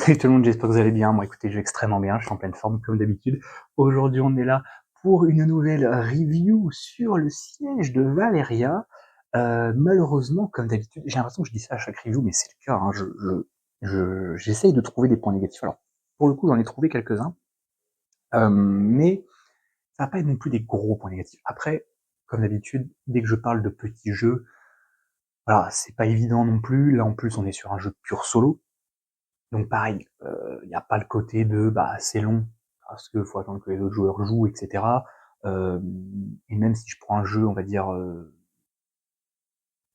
Salut tout le monde, j'espère que vous allez bien. Moi, écoutez, je vais extrêmement bien, je suis en pleine forme comme d'habitude. Aujourd'hui, on est là pour une nouvelle review sur le siège de Valeria. Malheureusement, comme d'habitude, j'ai l'impression que je dis ça à chaque review, mais c'est le cas. Hein, j'essaye de trouver des points négatifs. Alors, pour le coup, j'en ai trouvé quelques-uns, mais ça va pas être non plus des gros points négatifs. Après, comme d'habitude, dès que je parle de petits jeux, voilà, c'est pas évident non plus. Là, en plus, on est sur un jeu pur solo. Donc pareil, il n'y a pas le côté de bah c'est long parce qu'il faut attendre que les autres joueurs jouent, etc. Euh, et même si je prends un jeu, on va dire,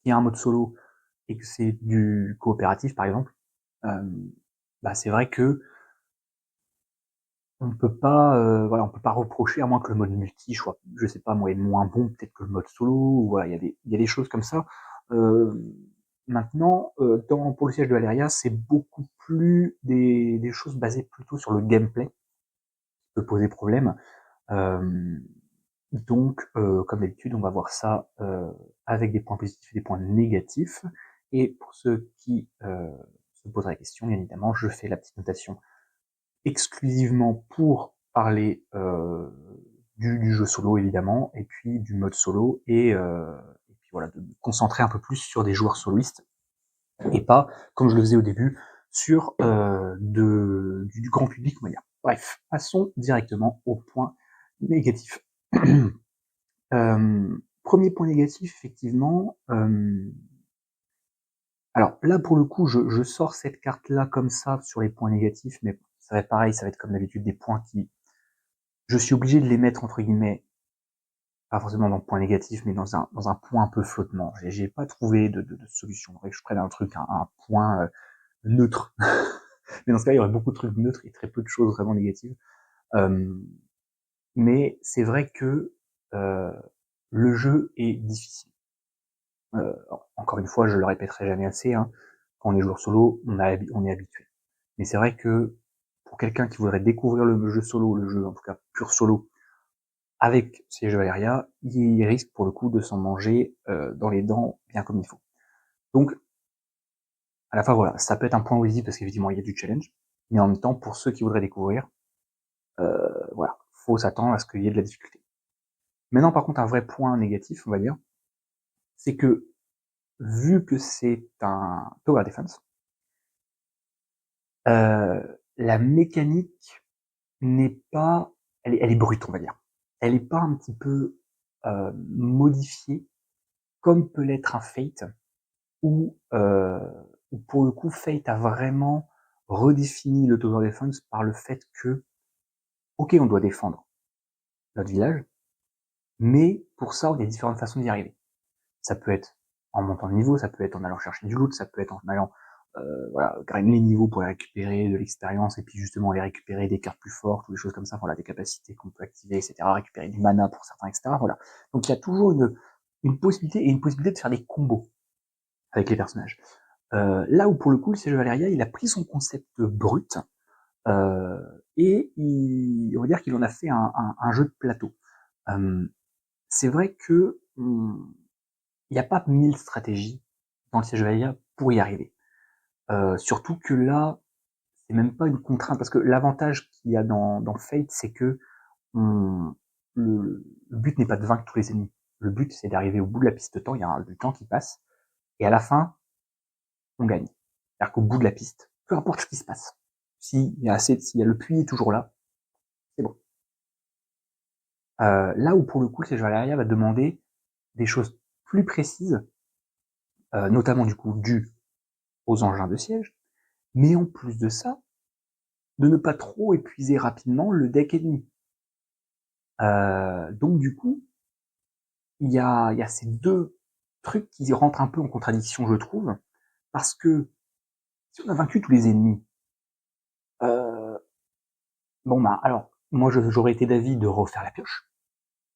qui a un mode solo et que c'est du coopératif par exemple, euh, bah c'est vrai que on peut pas reprocher à moins que le mode multi, je sais pas moi, est moins bon peut-être que le mode solo. Ou voilà, il y a des choses comme ça. Euh, Maintenant, pour le siège de Valeria, c'est beaucoup plus des choses basées plutôt sur le gameplay peut poser problème. Euh, comme d'habitude, on va voir ça avec des points positifs et des points négatifs. Et pour ceux qui se posent la question, bien évidemment, je fais la petite notation exclusivement pour parler du jeu solo, évidemment, et puis du mode solo, et puis voilà, de me concentrer un peu plus sur des joueurs soloistes, et pas, comme je le faisais au début, sur du grand public moyen. Bref, passons directement au point négatif. Premier point négatif, effectivement. Alors là, pour le coup, je sors cette carte-là comme ça sur les points négatifs, mais ça va être pareil, ça va être comme d'habitude des points qui... Je suis obligé de les mettre, entre guillemets, pas forcément dans le point négatif, mais dans un point un peu flottement. J'ai pas trouvé de solution. Que je prenne un truc, un point neutre. Mais dans ce cas, il y aurait beaucoup de trucs neutres et très peu de choses vraiment négatives. Euh, mais c'est vrai que euh, le jeu est difficile. Euh, Encore une fois, je le répéterai jamais assez, hein, quand on est joueur solo, on est habitué. Mais c'est vrai que pour quelqu'un qui voudrait découvrir le jeu solo, le jeu en tout cas pur solo, avec ces jeux Valeria, il risque pour le coup de s'en manger dans les dents bien comme il faut. Donc, à la fois, voilà, ça peut être un point positif parce qu'évidemment, il y a du challenge, mais en même temps, pour ceux qui voudraient découvrir, voilà, faut s'attendre à ce qu'il y ait de la difficulté. Maintenant, par contre, un vrai point négatif, on va dire, c'est que vu que c'est un tower defense, euh, la mécanique n'est pas, elle est brute, on va dire. Elle n'est pas un petit peu modifiée comme peut l'être un Fate, où pour le coup Fate a vraiment redéfini le tower defense par le fait que, ok, on doit défendre notre village, mais pour ça, on a différentes façons d'y arriver. Ça peut être en montant de niveau, ça peut être en allant chercher du loot, ça peut être en allant voilà, gagner les niveaux pour récupérer de l'expérience et puis justement aller récupérer des cartes plus fortes ou des choses comme ça, voilà, des capacités qu'on peut activer, etc. Récupérer du mana pour certains, etc. Voilà. Donc il y a toujours une possibilité et une possibilité de faire des combos avec les personnages. Là où pour le coup, le CG Valeria, il a pris son concept brut euh, on va dire qu'il en a fait un jeu de plateau. Euh, c'est vrai que il n'y a pas 1000 stratégies dans le siège Valeria pour y arriver. Surtout que là, c'est même pas une contrainte, parce que l'avantage qu'il y a dans Fate, c'est que on, le but n'est pas de vaincre tous les ennemis. Le but, c'est d'arriver au bout de la piste de temps, il y a du temps qui passe, et à la fin, on gagne. C'est-à-dire qu'au bout de la piste, peu importe ce qui se passe, s'il y a le puits est toujours là, c'est bon. Là où pour le coup, le siège Valeria va demander des choses plus précises, notamment du coup dues aux engins de siège, mais en plus de ça, de ne pas trop épuiser rapidement le deck ennemi. Donc du coup, il y a ces deux trucs qui rentrent un peu en contradiction, je trouve, parce que si on a vaincu tous les ennemis, euh, bon bah alors, moi j'aurais été d'avis de refaire la pioche,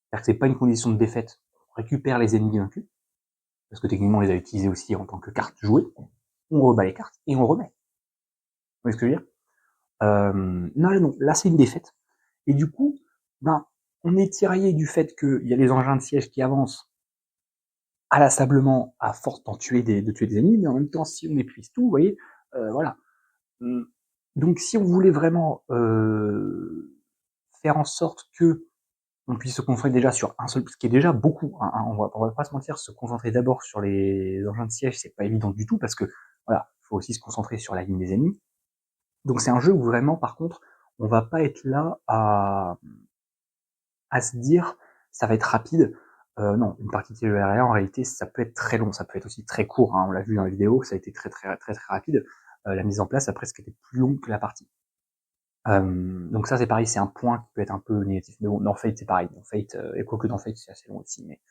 c'est-à-dire que c'est pas une condition de défaite, on récupère les ennemis vaincus, parce que techniquement on les a utilisés aussi en tant que cartes jouées, on rebat les cartes et on remet. Vous voyez ce que je veux dire? Non, là, non, là c'est une défaite. Et du coup, ben, on est tiraillé du fait qu'il y a les engins de siège qui avancent inlassablement à force de tuer des ennemis, mais en même temps, si on épuise tout, vous voyez, voilà. Donc si on voulait vraiment faire en sorte que on puisse se concentrer déjà sur un seul, ce qui est déjà beaucoup, hein, on va pas se mentir, se concentrer d'abord sur les engins de siège, c'est pas évident du tout, parce que voilà, il faut aussi se concentrer sur la ligne des ennemis. Donc c'est un jeu où vraiment, par contre, on va pas être là à se dire ça va être rapide. Non, une partie de siège aérien, en réalité, ça peut être très long, ça peut être aussi très court, hein, on l'a vu dans la vidéo, ça a été très très très très rapide. La mise en place a presque été plus longue que la partie. Donc ça c'est pareil, c'est un point qui peut être un peu négatif. Mais bon, dans Fate c'est pareil. Dans Fate, et quoique dans Fate c'est assez long aussi, mais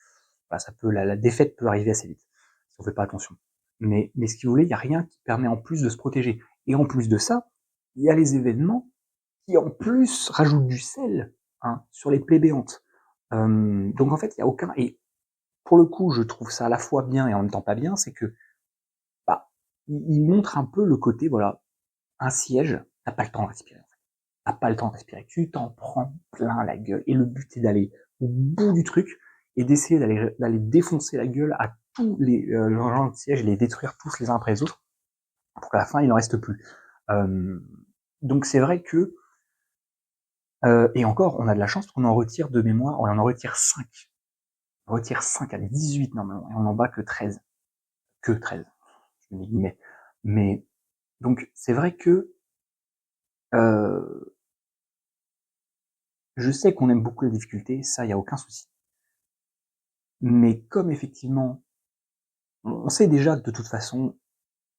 voilà, ça peut, la défaite peut arriver assez vite si on fait pas attention. Mais ce qu'il voulait, il y a rien qui permet en plus de se protéger. Et en plus de ça, il y a les événements qui en plus rajoutent du sel, hein, sur les plaies béantes. Donc en fait il y a aucun, et pour le coup je trouve ça à la fois bien et en même temps pas bien, c'est que bah il montre un peu le côté, voilà, un siège, t'as pas le temps de respirer. T'as pas le temps de respirer, tu t'en prends plein la gueule. Et le but est d'aller au bout du truc et d'essayer d'aller défoncer la gueule à tous les gens de siège, les détruire tous les uns après les autres, pour qu'à la fin il n'en reste plus. Euh, donc c'est vrai que, et encore, on a de la chance qu'on en retire de mémoire, on en retire 5. On retire 5 à 18 normalement, et on en bat que 13. Que 13, je mets guillemets. Mais, donc c'est vrai que euh, je sais qu'on aime beaucoup la difficulté, ça y a aucun souci. Mais comme effectivement, on sait déjà que de toute façon,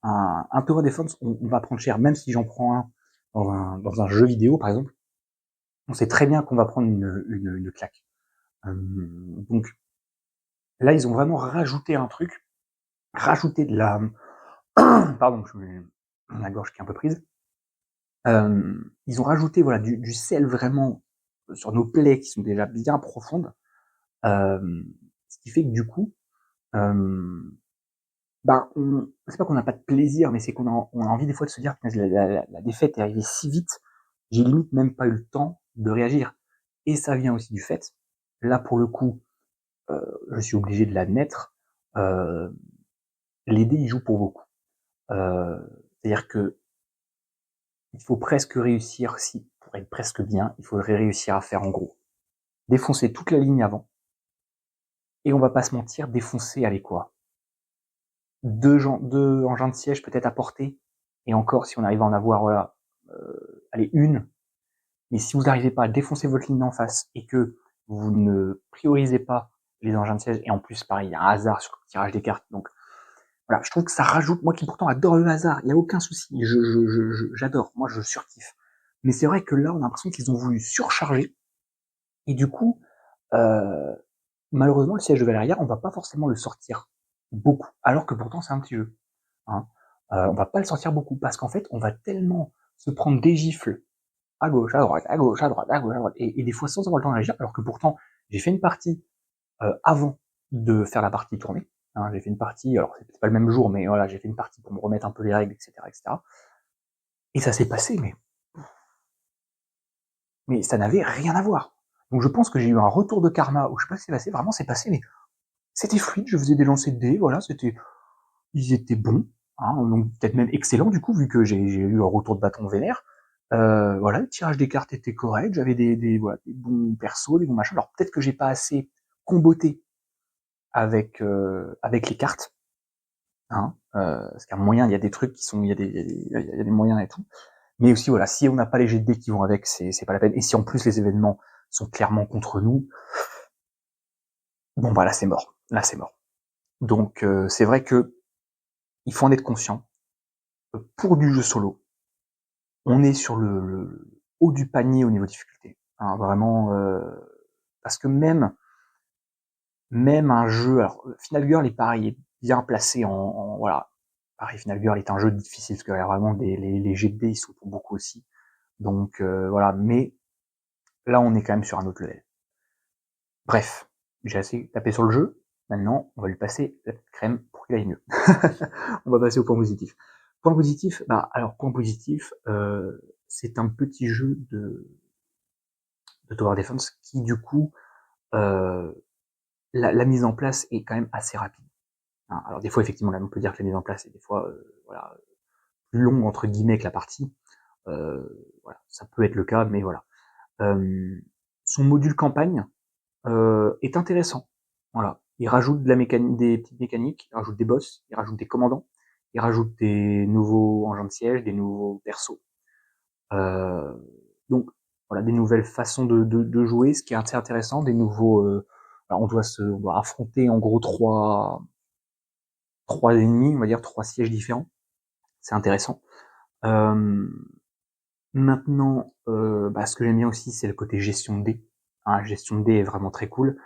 un tower defense, on va prendre cher, même si j'en prends un dans un jeu vidéo par exemple, on sait très bien qu'on va prendre une claque. Donc là, ils ont vraiment rajouté un truc, rajouté de la... Pardon, la gorge qui est un peu prise. Ils ont rajouté, voilà, du sel vraiment sur nos plaies qui sont déjà bien profondes, ce qui fait que du coup, bah, c'est pas qu'on n'a pas de plaisir, mais c'est on a envie des fois de se dire que la défaite est arrivée si vite, j'ai limite même pas eu le temps de réagir. Et ça vient aussi du fait, là pour le coup, je suis obligé de l'admettre, euh, les dés ils jouent pour beaucoup. C'est-à-dire que il faut presque réussir, si pour être presque bien, il faudrait réussir à faire en gros défoncer toute la ligne avant, et on va pas se mentir, défoncer avec quoi, deux engins de siège peut-être à portée, et encore si on arrive à en avoir, voilà, allez, une. Mais si vous n'arrivez pas à défoncer votre ligne en face et que vous ne priorisez pas les engins de siège, et en plus pareil, il y a un hasard sur le tirage des cartes, donc voilà, je trouve que ça rajoute, moi qui pourtant adore le hasard, il n'y a aucun souci, j'adore, moi je surkiffe. Mais c'est vrai que là, on a l'impression qu'ils ont voulu surcharger, et du coup, euh, malheureusement, le siège de Valéria, on va pas forcément le sortir beaucoup, alors que pourtant c'est un petit jeu. Hein. On va pas le sortir beaucoup, parce qu'en fait, on va tellement se prendre des gifles à gauche, à droite, à gauche, à droite, à gauche, à droite, et des fois sans avoir le temps de réagir, alors que pourtant, j'ai fait une partie avant de faire la partie tournée. Hein, j'ai fait une partie, alors c'est pas le même jour, mais voilà, j'ai fait une partie pour me remettre un peu les règles, etc., etc. Et ça s'est passé, mais ça n'avait rien à voir. Donc je pense que j'ai eu un retour de karma, où je sais pas ce qui s'est passé, vraiment c'est passé, mais c'était fluide, je faisais des lancers de dés, voilà, ils étaient bons, hein, donc peut-être même excellents du coup, vu que j'ai eu un retour de bâton vénère. Voilà, le tirage des cartes était correct, j'avais voilà, des bons persos, des bons machins. Alors peut-être que j'ai pas assez comboté avec les cartes, hein, parce qu'il y a moyen, il y a des trucs qui sont, il y a des moyens et tout. Mais aussi voilà, si on n'a pas les jets de dés qui vont avec, c'est pas la peine. Et si en plus les événements sont clairement contre nous, bon bah là c'est mort, là c'est mort. Donc c'est vrai que il faut en être conscient. Pour du jeu solo, on est sur le haut du panier au niveau difficulté. Hein, vraiment, parce que même un jeu, alors Final Girl est pareil, est bien placé voilà. Pareil, Final Girl est un jeu difficile parce qu'il y a vraiment les jets de dés, ils sont pour beaucoup aussi. Donc voilà, mais là on est quand même sur un autre level. Bref, j'ai assez tapé sur le jeu. Maintenant, on va lui passer la crème pour qu'il aille mieux. On va passer au point positif. Point positif, bah alors point positif, c'est un petit jeu de Tower Defense qui du coup, euh, la mise en place est quand même assez rapide. Hein. Alors des fois effectivement là on peut dire que la mise en place est des fois voilà, plus longue entre guillemets que la partie. Voilà, ça peut être le cas, mais voilà. Son module campagne est intéressant. Voilà, il rajoute de la mécanique, des petites mécaniques, il rajoute des boss, il rajoute des commandants, il rajoute des nouveaux engins de siège, des nouveaux persos. Donc voilà, des nouvelles façons de jouer, ce qui est assez intéressant, des nouveaux. Alors on doit affronter en gros trois ennemis, on va dire trois sièges différents. C'est intéressant. Maintenant, ce que j'aime bien aussi, c'est le côté gestion de dés. Hein, la gestion de dés est vraiment très cool.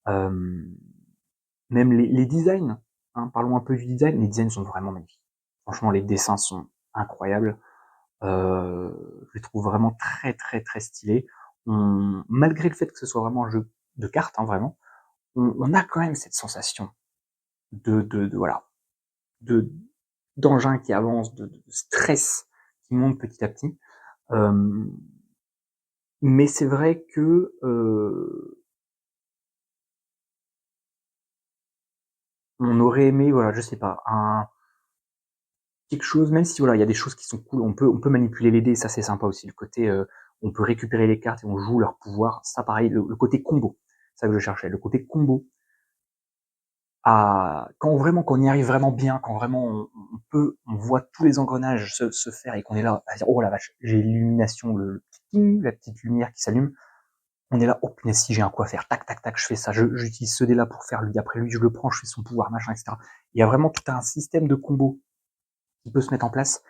Même les designs, hein, parlons un peu du design, les designs sont vraiment magnifiques. Franchement, les dessins sont incroyables. Je les trouve vraiment très très très stylés. Malgré le fait que ce soit vraiment un jeu de cartes, hein, vraiment, on a quand même cette sensation voilà, de d'engin qui avance, de stress qui monte petit à petit. Mais c'est vrai que on aurait aimé, voilà, je sais pas, quelque chose, même si voilà, il y a des choses qui sont cool, on peut manipuler les dés, ça c'est sympa aussi, le côté on peut récupérer les cartes et on joue leur pouvoir, ça pareil, le côté combo, ça que je cherchais, le côté combo, quand on y arrive vraiment bien, quand vraiment on voit tous les engrenages se faire et qu'on est là à dire oh la vache, j'ai l'illumination, le petit ting, la petite lumière qui s'allume, on est là, oh punaise, si j'ai un quoi faire, tac tac tac, je fais ça, j'utilise ce dé là pour faire lui, après lui je le prends, je fais son pouvoir, machin, etc. Il y a vraiment tout un système de combos qui peut se mettre en place,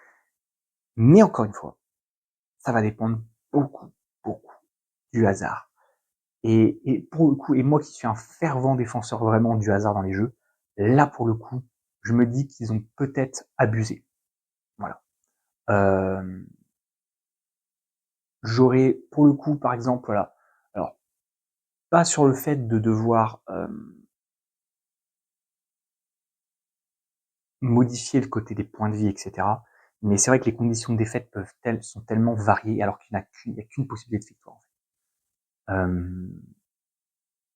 mais encore une fois, ça va dépendre beaucoup, beaucoup du hasard. Et pour le coup, et moi qui suis un fervent défenseur vraiment du hasard dans les jeux, là pour le coup, je me dis qu'ils ont peut-être abusé. Voilà. Euh, J'aurais pour le coup, par exemple, voilà, alors pas sur le fait de devoir modifier le côté des points de vie, etc. Mais c'est vrai que les conditions de défaite sont tellement variées alors qu'il n'y a qu'une possibilité de victoire. En fait.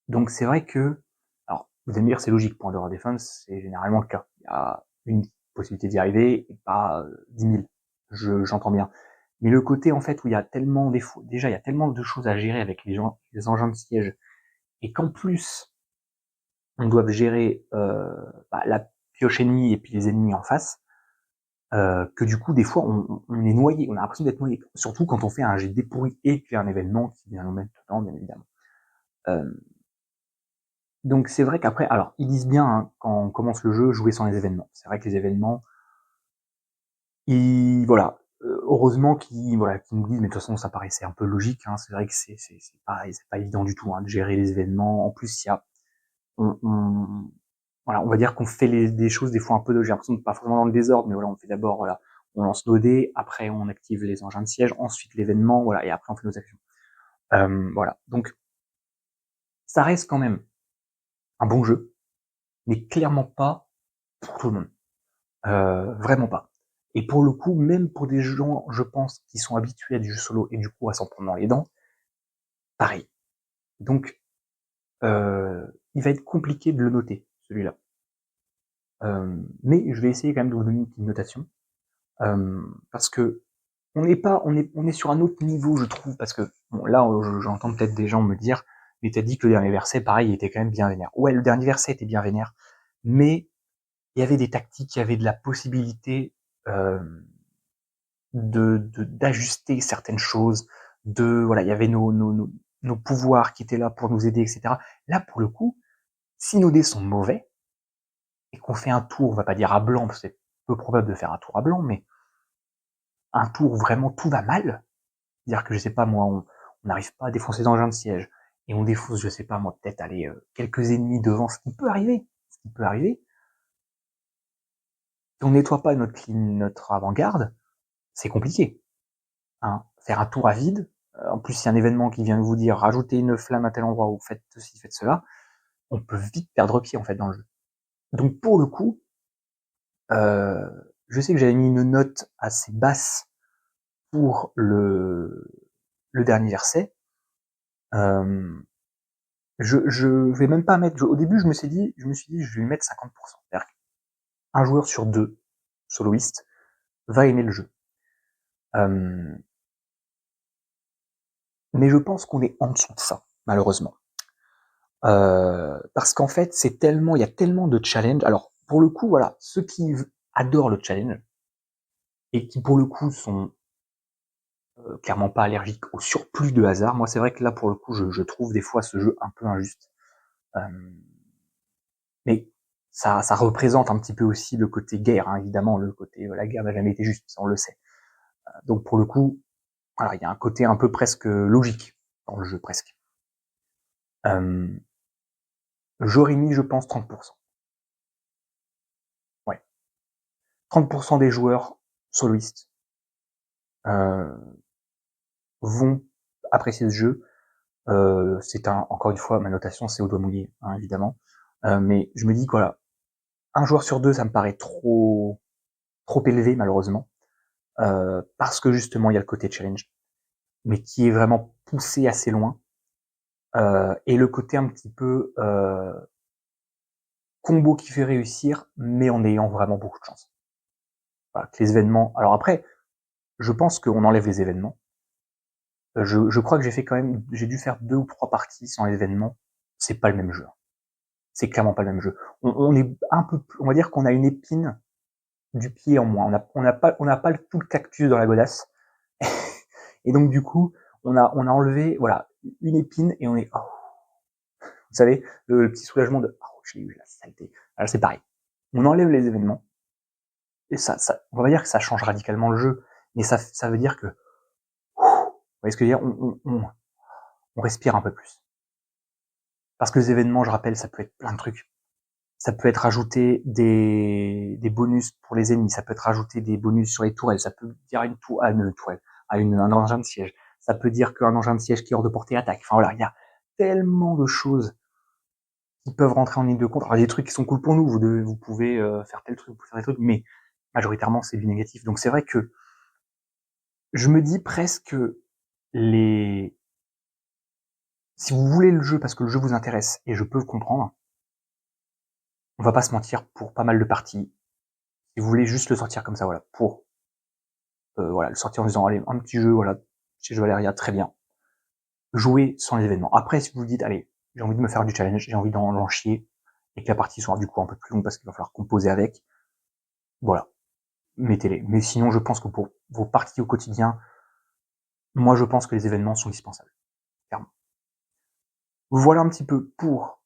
Donc c'est vrai que, alors vous allez me dire c'est logique pour un Tower Defense, c'est généralement le cas. Il y a une possibilité d'y arriver et pas 10 000. J'entends bien. Mais le côté en fait où il y a tellement déjà il y a tellement de choses à gérer avec les engins de siège et qu'en plus on doit gérer la pioche ennemie et puis les ennemis en face, que du coup des fois on est noyé, on a l'impression d'être noyé. Surtout quand on fait un jet dépourri et qu'il y a un événement qui vient nous mettre dedans, bien évidemment. Euh, Donc c'est vrai qu'après, alors ils disent bien hein, quand on commence le jeu, jouer sans les événements. C'est vrai que les événements, voilà, heureusement qu'ils nous disent, mais de toute façon ça paraissait un peu logique. Hein, c'est vrai que c'est pas évident du tout hein, de gérer les événements. En plus, il y a, voilà, on va dire qu'on fait des choses des fois un peu, j'ai l'impression de pas forcément dans le désordre, mais voilà, on fait d'abord, voilà, on lance nos dés, après on active les engins de siège, ensuite l'événement, voilà, et après on fait nos actions. Voilà, donc ça reste quand même un bon jeu, mais clairement pas pour tout le monde. Vraiment pas. Et pour le coup, même pour des gens, je pense, qui sont habitués à du jeu solo et du coup à s'en prendre dans les dents, pareil. Donc, il va être compliqué de le noter, celui-là. Mais je vais essayer quand même de vous donner une petite notation. Parce que on est sur un autre niveau, je trouve, parce que, bon, là, j'entends peut-être des gens me dire, mais t'as dit que le dernier verset, pareil, il était quand même bien vénère. Ouais, le dernier verset était bien vénère, mais il y avait des tactiques, il y avait de la possibilité, euh, d'ajuster certaines choses, voilà, il y avait nos pouvoirs qui étaient là pour nous aider, etc. Là, pour le coup, si nos dés sont mauvais et qu'on fait un tour, on va pas dire à blanc, parce que c'est peu probable de faire un tour à blanc, mais un tour où vraiment tout va mal, c'est-à-dire que je sais pas moi, on n'arrive pas à défoncer des engins de siège et on défonce, je sais pas moi, peut-être aller quelques ennemis devant, ce qui peut arriver. Si on nettoie pas notre avant-garde, c'est compliqué. Hein. Faire un tour à vide, en plus il y a un événement qui vient de vous dire rajoutez une flamme à tel endroit ou faites ceci, faites cela, on peut vite perdre pied en fait dans le jeu. Donc pour le coup, euh, je sais que j'avais mis une note assez basse pour le dernier verset. Euh, je vais même pas mettre. Au début, je me suis dit, je vais mettre 50%. C'est-à-dire qu'un joueur sur deux soloiste va aimer le jeu. Mais je pense qu'on est en dessous de ça, malheureusement. Parce qu'en fait, il y a tellement de challenges. Alors, pour le coup, voilà, ceux qui adorent le challenge et qui, pour le coup, sont clairement pas allergiques au surplus de hasard. Moi, c'est vrai que là, pour le coup, je trouve des fois ce jeu un peu injuste. Mais ça représente un petit peu aussi le côté guerre, hein, évidemment, le côté la guerre n'a jamais été juste, ça on le sait. Donc pour le coup, voilà, il y a un côté un peu presque logique dans le jeu, presque. J'aurais mis, je pense, 30%. Ouais. 30% des joueurs soloistes vont apprécier ce jeu. Encore une fois, ma notation, c'est au doigt mouillé, hein, évidemment. Mais je me dis que voilà, un joueur sur deux, ça me paraît trop élevé, malheureusement. Parce que justement, il y a le côté challenge, mais qui est vraiment poussé assez loin. Et le côté un petit peu combo qui fait réussir, mais en ayant vraiment beaucoup de chance. Voilà, que les événements. Alors après, je pense qu'on enlève les événements. Je crois que j'ai dû faire 2 ou 3 parties sans les événements. C'est pas le même jeu. C'est clairement pas le même jeu. On est un peu, on va dire qu'on a une épine du pied en moins. On n'a pas tout le cactus dans la godasse. Et donc du coup, on a enlevé, voilà, une épine et on est, oh, vous savez, le petit soulagement de, oh, je l'ai eu la saleté. Alors c'est pareil. On enlève les événements et on va pas dire que ça change radicalement le jeu, mais ça veut dire que, vous voyez ce que je veux dire, on respire un peu plus. Parce que les événements, je rappelle, ça peut être plein de trucs. Ça peut être rajouter des bonus pour les ennemis, ça peut être rajouter des bonus sur les tourelles, ça peut dire à une tourelle, un engin de siège. Ça peut dire qu'un engin de siège qui est hors de portée attaque. Enfin voilà, il y a tellement de choses qui peuvent rentrer en ligne de compte. Alors il y a des trucs qui sont cool pour nous, vous pouvez faire tel truc, vous pouvez faire des trucs, mais majoritairement c'est du négatif. Donc c'est vrai que je me dis presque les si vous voulez le jeu parce que le jeu vous intéresse, et je peux le comprendre, on va pas se mentir, pour pas mal de parties, si vous voulez juste le sortir comme ça, voilà, pour voilà, le sortir en disant allez, un petit jeu, voilà, chez Valeria, très bien. Jouer sans les événements. Après, si vous vous dites, allez, j'ai envie de me faire du challenge, j'ai envie d'en chier, et que la partie soit du coup un peu plus longue parce qu'il va falloir composer avec, voilà, mettez-les. Mais sinon, je pense que pour vos parties au quotidien, moi je pense que les événements sont indispensables, clairement. Voilà un petit peu pour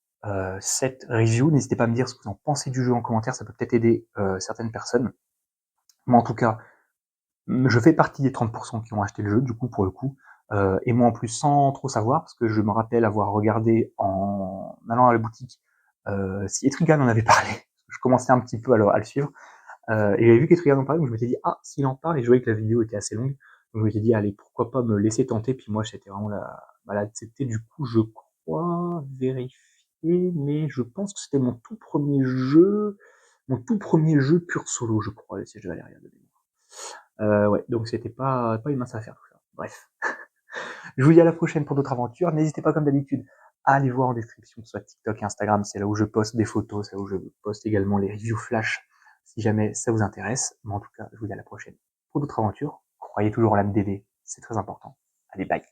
cette review. N'hésitez pas à me dire ce que vous en pensez du jeu en commentaire, ça peut peut-être aider certaines personnes. Moi en tout cas, je fais partie des 30% qui ont acheté le jeu, du coup, pour le coup. Et moi en plus, sans trop savoir, parce que je me rappelle avoir regardé en allant à la boutique si Etrigan en avait parlé. Je commençais un petit peu à le suivre. Et j'avais vu qu'Etrigan en parlait, donc je m'étais dit, ah, s'il en parle, et je voyais que la vidéo était assez longue. Donc je m'étais dit, allez, pourquoi pas me laisser tenter. Puis moi, c'était vraiment la malade. C'était du coup, je crois, vérifier, mais je pense que c'était mon tout premier jeu pur solo, je crois, le siège de Valéria de mémoire. Ouais, donc c'était pas une mince affaire tout ça. Bref. Je vous dis à la prochaine pour d'autres aventures. N'hésitez pas comme d'habitude à aller voir en description, soit TikTok et Instagram, c'est là où je poste des photos, c'est là où je poste également les reviews flash, si jamais ça vous intéresse. Mais en tout cas, je vous dis à la prochaine pour d'autres aventures. Croyez toujours en l'âme DD, c'est très important. Allez, bye.